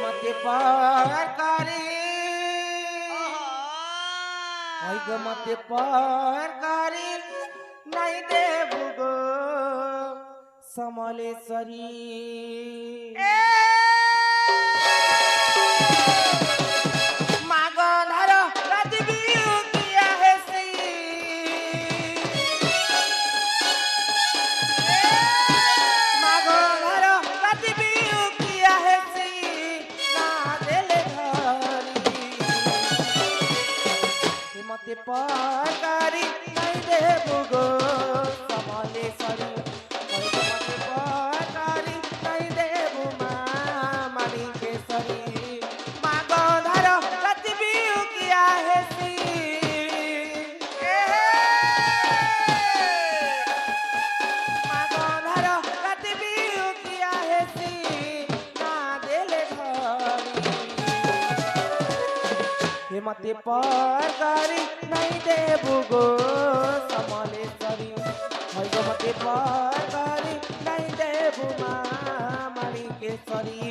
मते पार करे ओय ग मते पार करे नहीं देबु गो समलेश्वरी पारी नहीं देबु गो समलेश्वरी ओय ग मते पारी नहीं देबु माणिकेश्वरी मागो धरो रति बिउ किया हेसी मागो धरो रति बिउ किया हेसी ना देले घरी मते पारी नहीं देबु गो समलेश्वरी ओय ग मते पारी नहीं देबु माणिकेश्वरी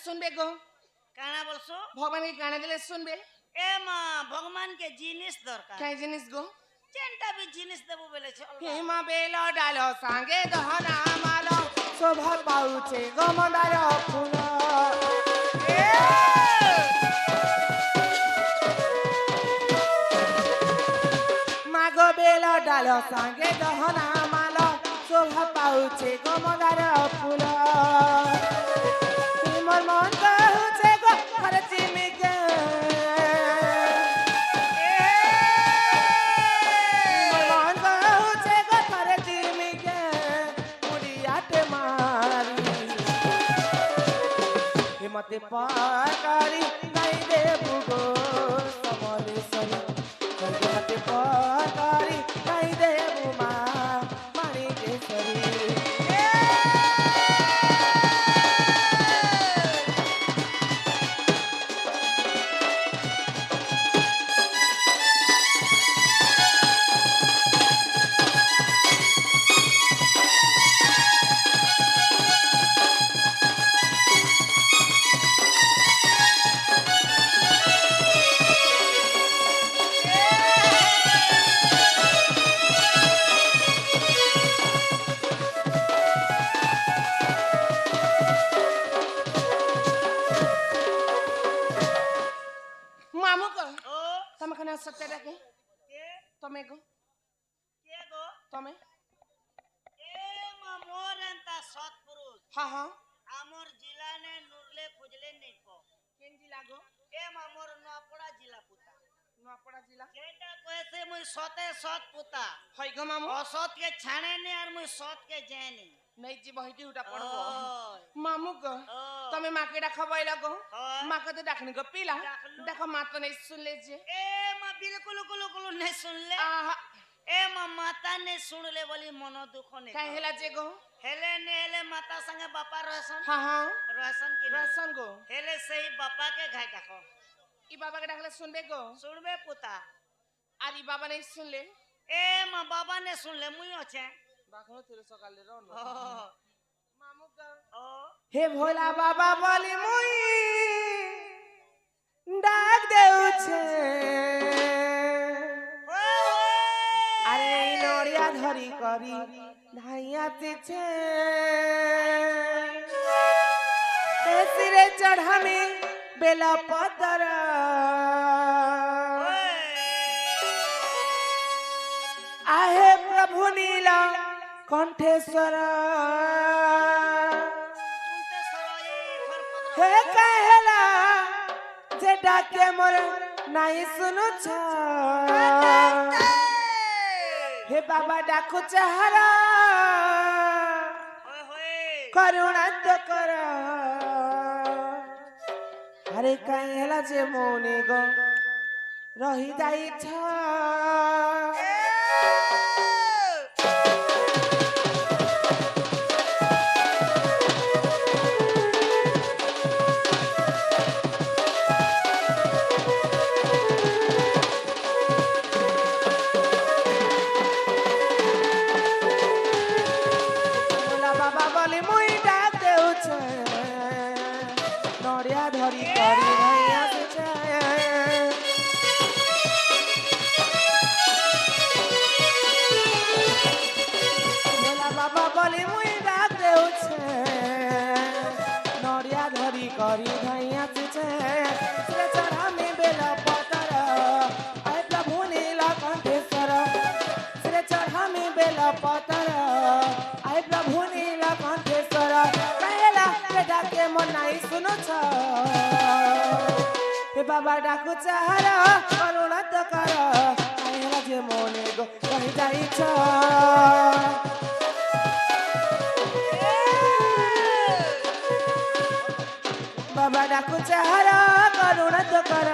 सुनबे गो काना बोलसो भगवान के गाना दिले सुनबे ए मां भगवान के जिनिस दरकार काय जिनिस गो चेंटा भी जिनिस देबो बेले छ हे मा बेलो डालो सांगे दहना मालो शोभा पाउछे गो मंदार फूल मागो बेलो डालो सांगे दहना मालो शोभा पाउछे गो मंदार फूल मन मन कहूछे गो हर चिमिके मन कहूछे गो हर चिमिके मुड़ियाटे मारी मते पारी नहीं देबु गो समलेश्वरी मते पारी नहीं देबु माणिकेश्वरी सत्य रखे तमे गो के गो तमे ए मोरंता सतपुरुष हां हां आमर जिला ने नुरले फुजले नहीं को केन जिला गो ए मोर नपड़ा जिला पुता नपड़ा जिला जेटा कहसे मुई सते सत पुता हई गो मामू असत के छाने ने और मुई सत के जेनी नहीं जी बहिटी उठा पड़बो मामू गो तमे माके डाखा बैला गो माके तो डाखनी गो पीला देखो मां तो नहीं सुन ले जे ए मां बिल्कुल कुल कुल नहीं सुन ले ए मां माता ने सुन ले बोली मनो दुख ने काहे हेला जे गो हेले ने हेले माता संगे बापा रहसन हां हां रहसन की रहसन गो हेले सही बापा के घाय डाको ई बाबा के डाखले सुनबे गो सुनबे पुता आरी बाबा नहीं सुन ले ए मां बाबा ने सुन ले मुई अछे बाखनो तेरे सकाले रन मामू का हे भोला बाबा बोली मुई डाक देउ छे ধরি করি ধাইয়াতেছে শিরে চড়ামি বেলা পতর आहे प्रभु नीला कंठेश्वर हे कहला जे डाके मोर नहीं सुनु छ हे बाबा डाकू चाहरा करुणा तो कर अरे कहला जे मौनी गो रही जाई छ नड़िया धरी करी भैया बाबा बोली मुई डाक देउछे नड़िया धरी करी भैया श्री चढ़ा में बेला पतर आय प्रभु नीला कंठेश्वर श्री चढ़ा में बेला पतर आय प्रभु नीला कंठेश्वर कहला डाके मन नहीं सुनो छ हे बाबा डाकू चाहरा करुणा तो कर कहला जे मोने गो कहि जाई छ बाबा डाकू चाहरा करुणा तो कर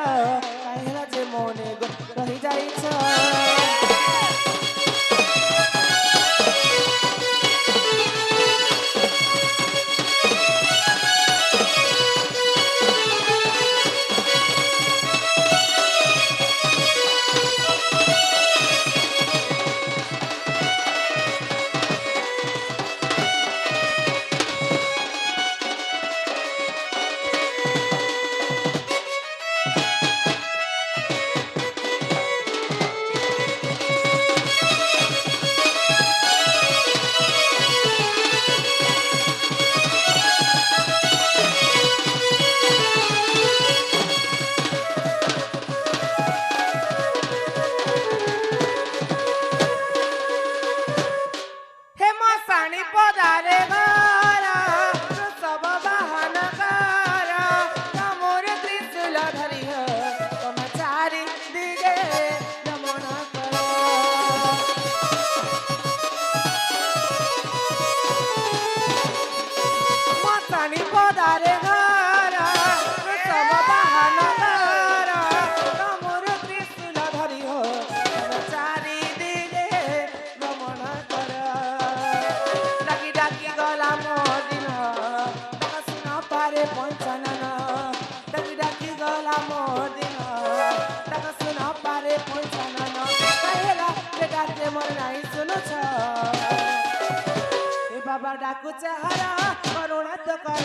कहला जे मोने गो कहि जाई छ बाबा डाकू चाहरा करुणा तो कर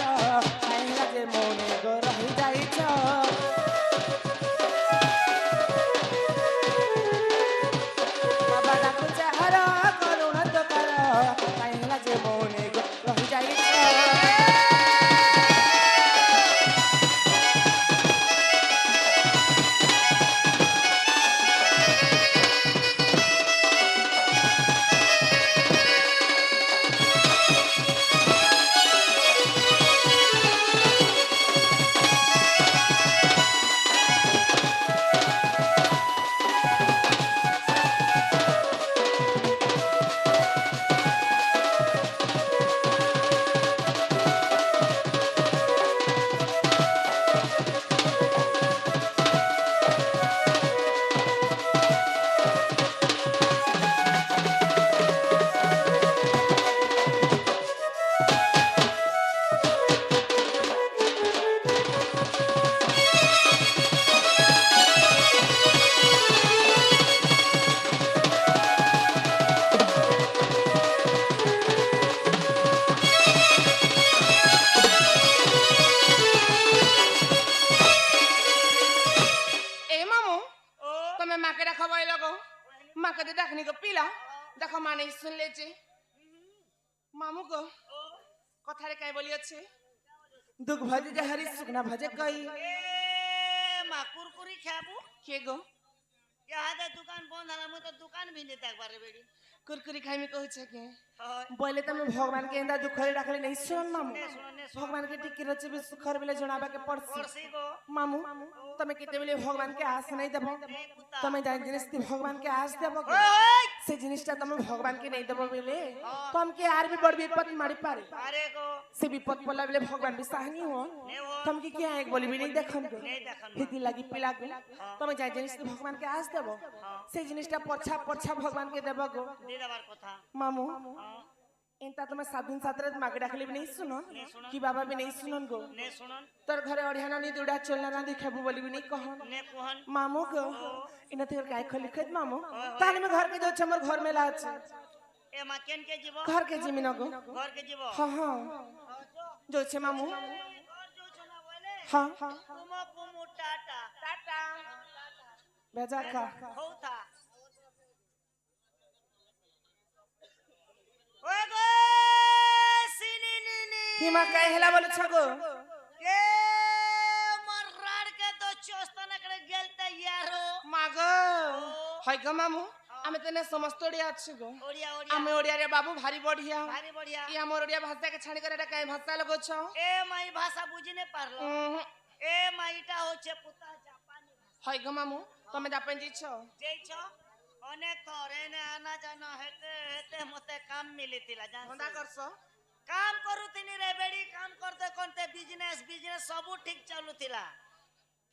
कहला जे मोने गो रही जाई छ बाबा डाकू चाहरा करुणा तो कर कहला जे मोने गो रही जाई छ দেখো মানে শুনলে যে মামু গো কথারে কাই বলি আছে দুঃখ ভজে যে হরি সুখনা ভজে কই এ মা কুরকুরি খাবো কে গো ইয়াদে দোকান বন্ধ হলা মই তো দোকান भी नहीं देख बारे बेड़ी कुरकुरी खाइमे कहছে কে হয় बोले तमे भगवान के एंदा दुखरे रखले नहीं सुन मामू ने सुन भगवान के टिकी रचे भी सुखर बेले जणाबा के पड़सी पड़सी गो मामू तमे केते बेले भगवान के आस नहीं देबो तमे जान जिनिस ती भगवान के आस देबो ओय से जिनिसटा तमे भगवान के नहीं देबो बेले तम के आर भी बड़ विपद मारी पारे अरे गो से विपद पला बेले भगवान भी सहानी हो ने हो तम के क्या एक बोली भी नहीं देखन गो नहीं देखन हिती लागी पिला गो तमे जान जिनिस ती भगवान के आस देबो से जिनिसटा पछा पछा भगवान के देबो गो दे देबार কথা मामू हां एंता तुम्हें 7 दिन 7 रात मागे डाकले भी नहीं सुनो नहीं सुनो कि बाबा भी नहीं सुनन गो ने सुनन तोर घरे अढ़ियाना नहीं दुड़ा चलना ना दिखेबू बोली भी नहीं कहन ने कोहन मामू गो इना तेर काय खली खद मामू ताने में घर के जो छमर घर में लाच ए मा केन के जीवो घर के जमीन गो घर के जीवो हां हां जो छे मामू घर जो छना बोले हां कुमो कुमु टाटा टाटा बेजा का होता ओए गो सिनी नी हिमा काय हेला बोल छगो के मर्राड के तो चोस्तना करे गेलते यारो मागो हाय गो मामू आमे तने समस्त ओडिया अछि गो ओडिया आमे ओडिया रे बाबू भारी बढ़िया भारी बढ़िया ई हमर ओडिया भाषा के छाणी करे काय भाषा लगो छ ए माई भाषा बुझी ने पारलो ए माईटा होचे पुता जापानी भाषा हाय गो मामू तमे जापान जी छ जेई छ अनेक थरे ने आना जाना हेते हेते मते काम मिलितिला जान धंधा करछ काम करूतिनी रे बेडी काम करते कोनते बिजनेस सब ठीक चलुतिला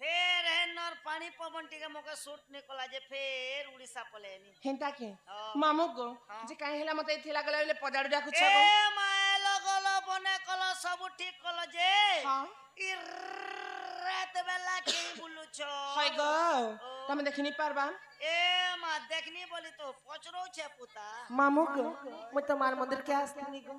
फेर हेनर पानी पवन टिके मोके सूट निकला जे फेर उड़ीसा पलेनी हेंता के हाँ। मामू गो जे काहे हेला मते इथि लागले ले पजाडू डाकु छ ए मायलो गलो बने कलो सब ठीक कलो जे हां इ रात बेला के बुलु छ हाय गो तमे देखिनी पारबा ए मा देखनी बोली तो पचरो छे पुता मामू गो म तमार मंदिर के आस्थिनी गो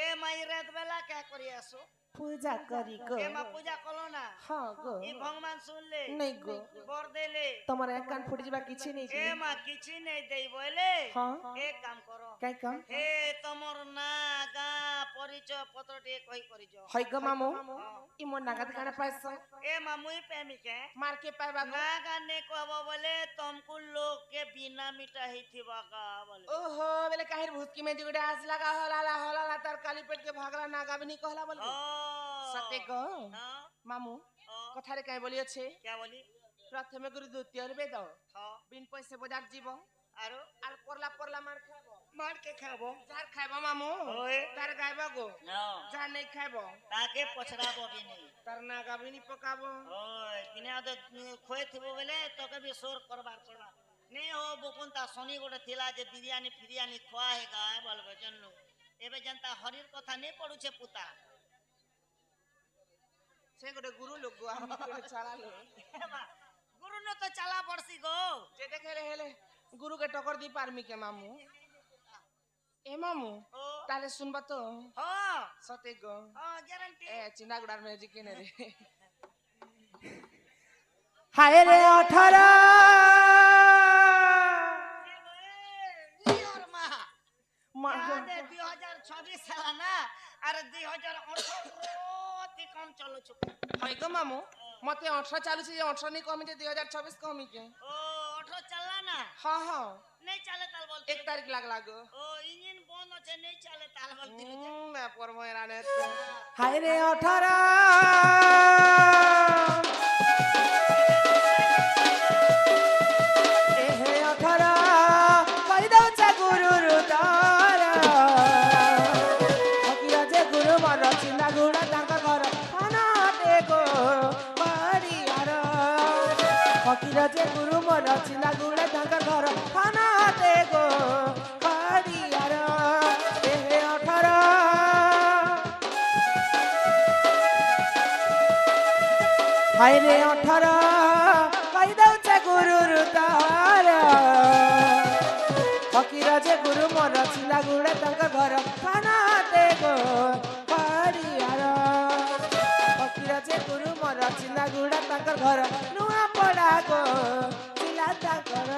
ए माई रात बेला क्या करी आसो पूजा करी गो ए मा पूजा कलो ना हां गो ई भगवान सुन ले नहीं गो बर देले तमर एक कान फुट जिबा किछि नहीं ए मा किछि नहीं देई बोले हां एक काम करो काय काम हे तमर ना गा परिचय पत्र टे कहि करी जो हाय गो मामू ई मोर नागात काना पाइस ए मा मुई प्रेमी के मार के पाइबा गो ना गाने कहबो बोले तुमको लोग के बिना मिटा ही थिबा का बोले ओहो बेले काहिर भूतकी में जुगड़े आस लगा होला तार काली पेट के भागला नागा भी नहीं कहला बोल सते गो हां मामू कथा रे काहे बोली अछि क्या बोली प्रथमे गुरु द्वितीय रे बेद हां बिन पैसे बाजार जीवो आरो आर परला मार खाबो मार के खाबो जार खाबो मामू ओए तार गायबा गो ना जा नहीं खाबो ताके पछराबो भी नहीं तार नागा भी नहीं पकाबो ओए तिने आदे खोए थिबो बेले तो कभी शोर करबार पड़ा नहीं हो बकुंता सोनी गोटे थिला जे बिरयानी फिरियानी खुआ है गाय बोलबे जनलो एबे जनता हरिर कथा नहीं पडु छे पुता से गोटे गुरु लोग गो हम गोटे चला लो गुरु न तो चला पड़सी गो जे देखे रे हेले गुरु के टक्कर दी पारमी के मामू ए मामू ताले सुनबा तो हां सते गो हां गारंटी ए चिना गुडार में जी केने रे हाय रे 18 और मां याद 2026 साल ना अरे 2018 अति कम चलो छु हाय गो मामू मते 18 चालू छे 18 नहीं कमी जे 2026 कमी के ओ 18 चलला ना हां हां नहीं चले ताल बोलते 1 तारीख लागला गो ओ इंजन बंद होचे नहीं चले ताल बोलती मैं पर मोरा ने हाय रे 18 ए हे 18 कहि दउ छ गुरु रुदारा हकिया जे गुरु मर चिना गुड़ा तांका घर खाना दे गो परियार हकिया जे गुरु मर चिना गुड़ा तांका घर खाना दे गो परियार ए हे 18 हाय रे 18 कहि दउ छ गुरु रुदारा हकीरा जे गुरु मोर चिला गुड़े तंका घर खाना दे गो परियार हकीरा जे गुरु मोर चिला गुड़े तंका घर नुआ पड़ा गो चिला तंकर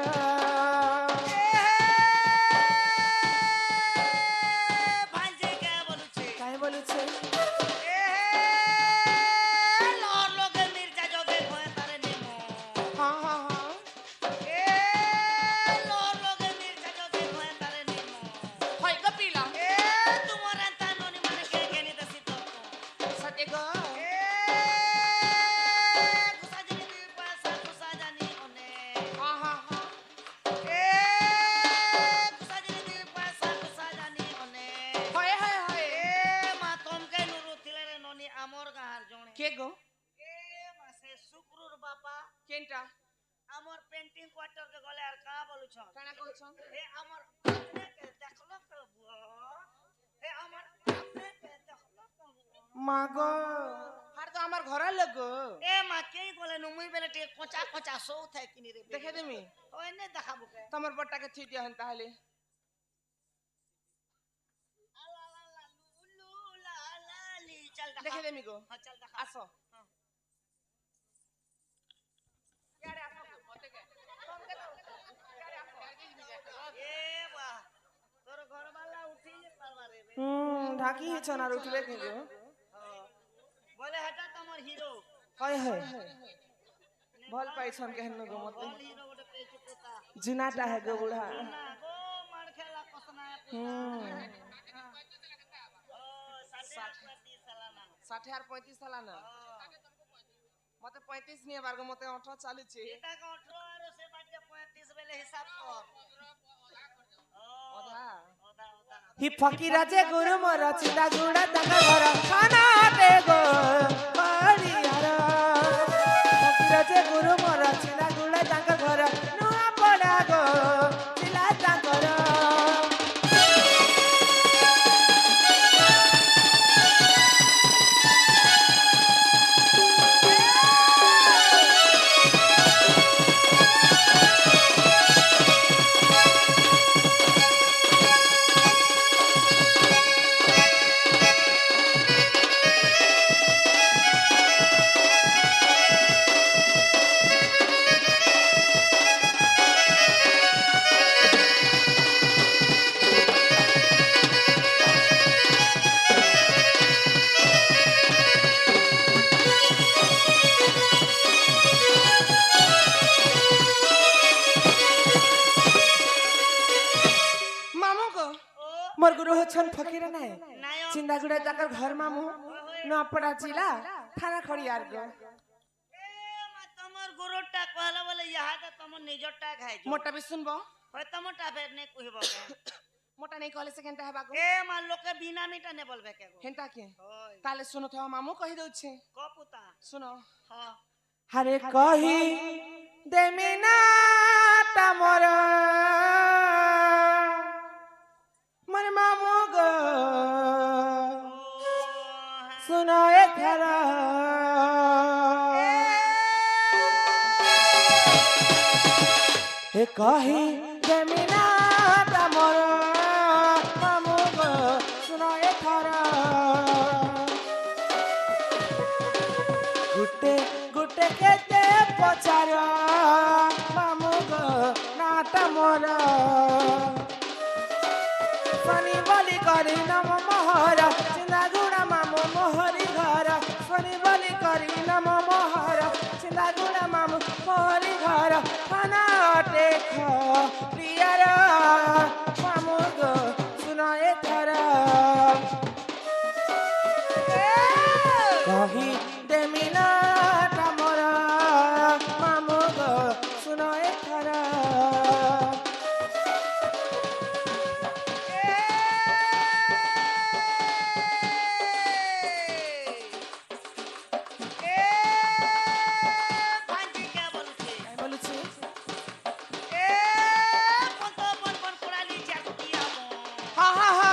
আমার আপনাকে দেখলো কবু এ আমার আপনাকে দেখলো কবু মাগো আর তো আমার ঘরের লোক এ মা কেই বলে নুমুই বেলে টিকে কোচা কোচা সৌ থাই কিনি রে দেখে দেমি ওই নে দেখাবো কে তোমার বড়টাকে থুই দিয়া হন তাহলে আলা লা লা লু লা লা লি চল দেখা দেখে দেমি গো হ্যাঁ চল দেখা আসো হ্যাঁ। এ বাহ তোর ঘরবালা উঠিলে পারবা রে ঢাকি হেছন আর উঠবে কে গো বলে হেটা তোমার হিরো হয় হয় ভাল পাইছন কেন গো মতে বল হিরো গোটে পেছু পোতা জুনাটা হে গো বুড়া না গো মার খেলা কসনা ও 60 সালানা 60 আর 35 সালা না মতে 35 নিয়ে বার গো মতে 18 চালিছে এটা ক 18 আর সে বাজে 35 বেলে হিসাব কর ওদা ওদা ওদা হি ফকিরা যে গুরু মর চিলা গুড়া তাঙ্কা ঘর খানাতে গো বাড়িয়ার ফকিরা যে গুরু মর চিলা গুড়া তাঙ্কা ঘর নুয়া পড়া গো চিলা তাঙ্কর মামু গো ও মোর গুরু হচ্ছেন ফকিরা নাই নায়ক চিন্দাগুড়া তাকার ঘর মামু নপড়া চিলা থানা খড়িয়ার গো এ মা তোমার গুরুটা কহলা বলে ইহাতে তোমার নিজরটা খাই মোটা বি শুনবো হয় তোমারটা ফের নে কইব মোটা নেই কলে সেকেন্ডটা হেবা গো এ মা লোকে বিনামিটা নে বলবে কে গো হেনতা কে হয় তাহলে শুনো তো মামু কহি দউছে কপুতা শুনো হ্যাঁ হরে কহি দেমি না তামর মর মামু গো শুনো এথর হে কহি দেমি না তামর মামু গো শুনো এথর গুটে গুটে কেতে পচার মামু গো নাটা মোর শনি বলি করি নম মোহর চিন্দাগুড়া মামু মোহরি ঘর শনি বলি করি নম মোহর চিন্দাগুড়া মামু মোহরি ঘর খানা অটে প্রিয়ার মামু গো শুনো এথর কহি দেমি না তামর মামু গো শুনো এথর ভাঞ্জি কে বলছে বলছি এ কত বন বন কোড়ালি জাতি আমো হা হা হা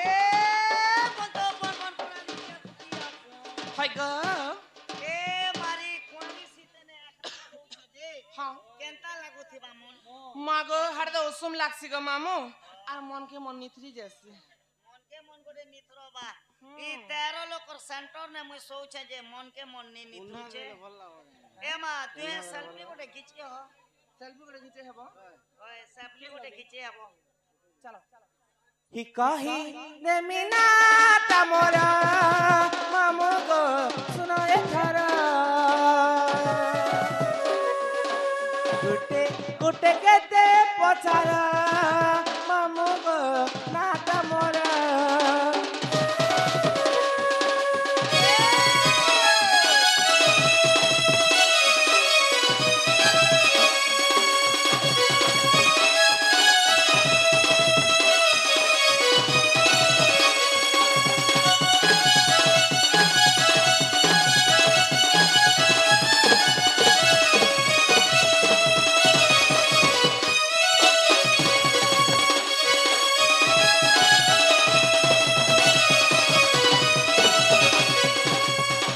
এ কত বন বন কোড়ালি জাতি আমো হয় গো এ মারি কোনি সিতেনে একটা কইছে যে হ্যাঁ কেনতা লাগুথিবা মন মাগো হাড়ে উসুম লাগছি গো মামু আর মনকে মন নিথরি যাচ্ছে মনকে মন গড়ে নিথরবা ই 13 লোকর সেন্টার নে মুই সোচে যে মনকে মন নি নিথুছে এ মা তুই সেলফি গোটে খিচি হ সেলফি করে খিচে হব ওই সেলফি গোটে খিচি হব চলো হি কহি দেমি না তামর মামু গো শুনো এথর গুটে গুটে কেতে পচার